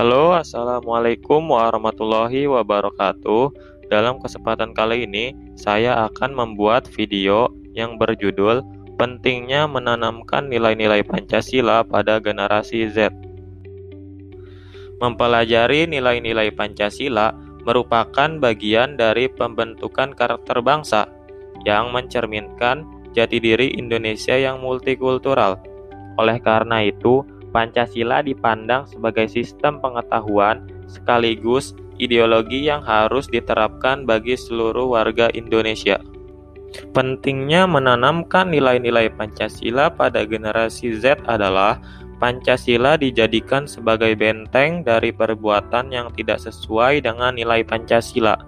Halo, assalamualaikum warahmatullahi wabarakatuh. Dalam kesempatan kali ini, saya akan membuat video yang berjudul "Pentingnya Menanamkan Nilai-nilai Pancasila pada Generasi Z". Mempelajari nilai-nilai Pancasila merupakan bagian dari pembentukan karakter bangsa yang mencerminkan jati diri Indonesia yang multikultural. Oleh karena itu, Pancasila dipandang sebagai sistem pengetahuan sekaligus ideologi yang harus diterapkan bagi seluruh warga Indonesia. Pentingnya menanamkan nilai-nilai Pancasila pada generasi Z adalah Pancasila dijadikan sebagai benteng dari perbuatan yang tidak sesuai dengan nilai Pancasila.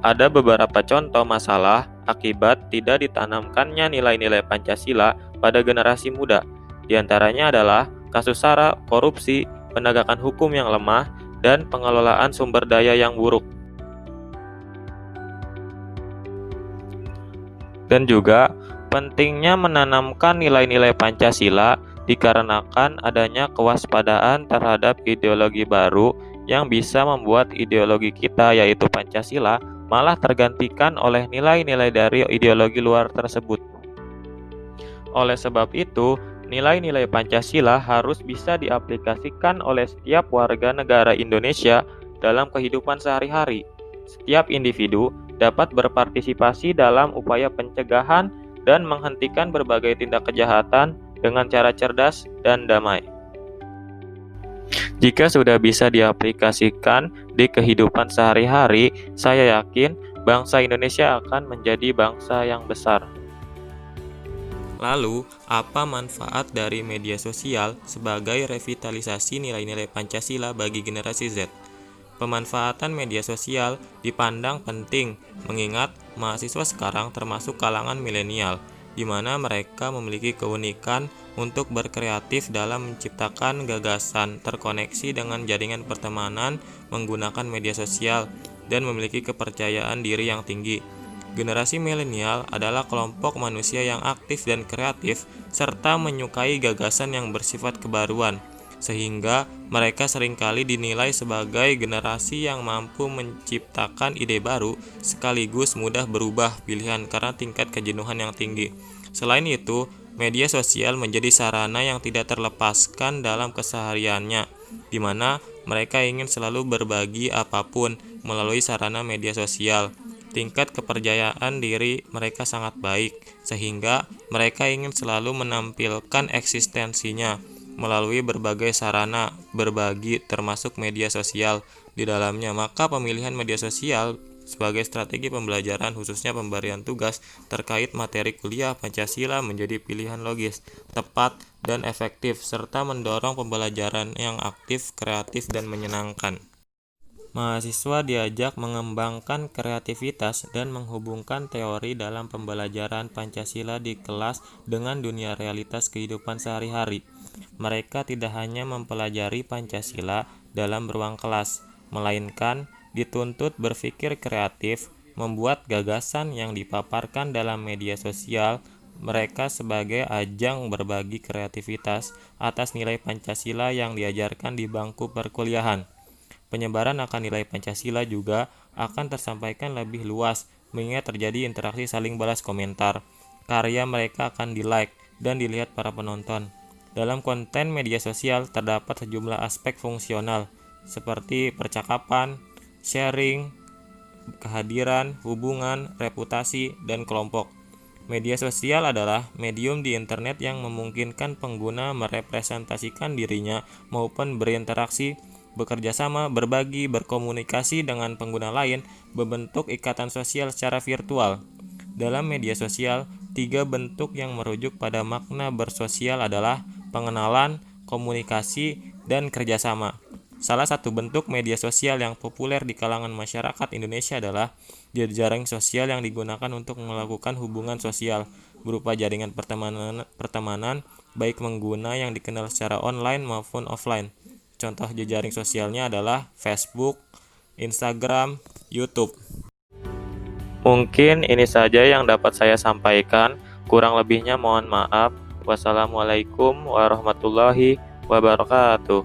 Ada beberapa contoh masalah akibat tidak ditanamkannya nilai-nilai Pancasila pada generasi muda. Di antaranya adalah kasus SARA, korupsi, penegakan hukum yang lemah, dan pengelolaan sumber daya yang buruk. Dan juga pentingnya menanamkan nilai-nilai Pancasila dikarenakan adanya kewaspadaan terhadap ideologi baru yang bisa membuat ideologi kita yaitu Pancasila malah tergantikan oleh nilai-nilai dari ideologi luar tersebut. Oleh sebab itu, nilai-nilai Pancasila harus bisa diaplikasikan oleh setiap warga negara Indonesia dalam kehidupan sehari-hari. Setiap individu dapat berpartisipasi dalam upaya pencegahan dan menghentikan berbagai tindak kejahatan dengan cara cerdas dan damai. Jika sudah bisa diaplikasikan di kehidupan sehari-hari, saya yakin bangsa Indonesia akan menjadi bangsa yang besar. Lalu, apa manfaat dari media sosial sebagai revitalisasi nilai-nilai Pancasila bagi generasi Z? Pemanfaatan media sosial dipandang penting, mengingat mahasiswa sekarang termasuk kalangan milenial, di mana mereka memiliki keunikan untuk berkreatif dalam menciptakan gagasan, terkoneksi dengan jaringan pertemanan menggunakan media sosial, dan memiliki kepercayaan diri yang tinggi. Generasi milenial adalah kelompok manusia yang aktif dan kreatif, serta menyukai gagasan yang bersifat kebaruan, sehingga mereka seringkali dinilai sebagai generasi yang mampu menciptakan ide baru sekaligus mudah berubah pilihan karena tingkat kejenuhan yang tinggi. Selain itu, media sosial menjadi sarana yang tidak terlepaskan dalam kesehariannya, di mana mereka ingin selalu berbagi apapun melalui sarana media sosial. Tingkat kepercayaan diri mereka sangat baik, sehingga mereka ingin selalu menampilkan eksistensinya melalui berbagai sarana berbagi termasuk media sosial di dalamnya. Maka pemilihan media sosial sebagai strategi pembelajaran khususnya pemberian tugas terkait materi kuliah Pancasila menjadi pilihan logis, tepat, dan efektif serta mendorong pembelajaran yang aktif, kreatif, dan menyenangkan. Mahasiswa diajak mengembangkan kreativitas dan menghubungkan teori dalam pembelajaran Pancasila di kelas dengan dunia realitas kehidupan sehari-hari. Mereka tidak hanya mempelajari Pancasila dalam ruang kelas, melainkan dituntut berpikir kreatif, membuat gagasan yang dipaparkan dalam media sosial mereka sebagai ajang berbagi kreativitas atas nilai Pancasila yang diajarkan di bangku perkuliahan. Penyebaran akan nilai Pancasila juga akan tersampaikan lebih luas, mengingat terjadi interaksi saling balas komentar. Karya mereka akan di-like dan dilihat para penonton. Dalam konten media sosial terdapat sejumlah aspek fungsional, seperti percakapan, sharing, kehadiran, hubungan, reputasi, dan kelompok. Media sosial adalah medium di internet yang memungkinkan pengguna merepresentasikan dirinya maupun berinteraksi, bekerja sama, berbagi, berkomunikasi dengan pengguna lain, membentuk ikatan sosial secara virtual. Dalam media sosial, 3 bentuk yang merujuk pada makna bersosial adalah pengenalan, komunikasi, dan kerjasama. Salah satu bentuk media sosial yang populer di kalangan masyarakat Indonesia adalah jejaring sosial yang digunakan untuk melakukan hubungan sosial berupa jaringan pertemanan baik pengguna yang dikenal secara online maupun offline. Contoh jejaring sosialnya adalah Facebook, Instagram, YouTube. Mungkin ini saja yang dapat saya sampaikan. Kurang lebihnya mohon maaf. Wassalamualaikum warahmatullahi wabarakatuh.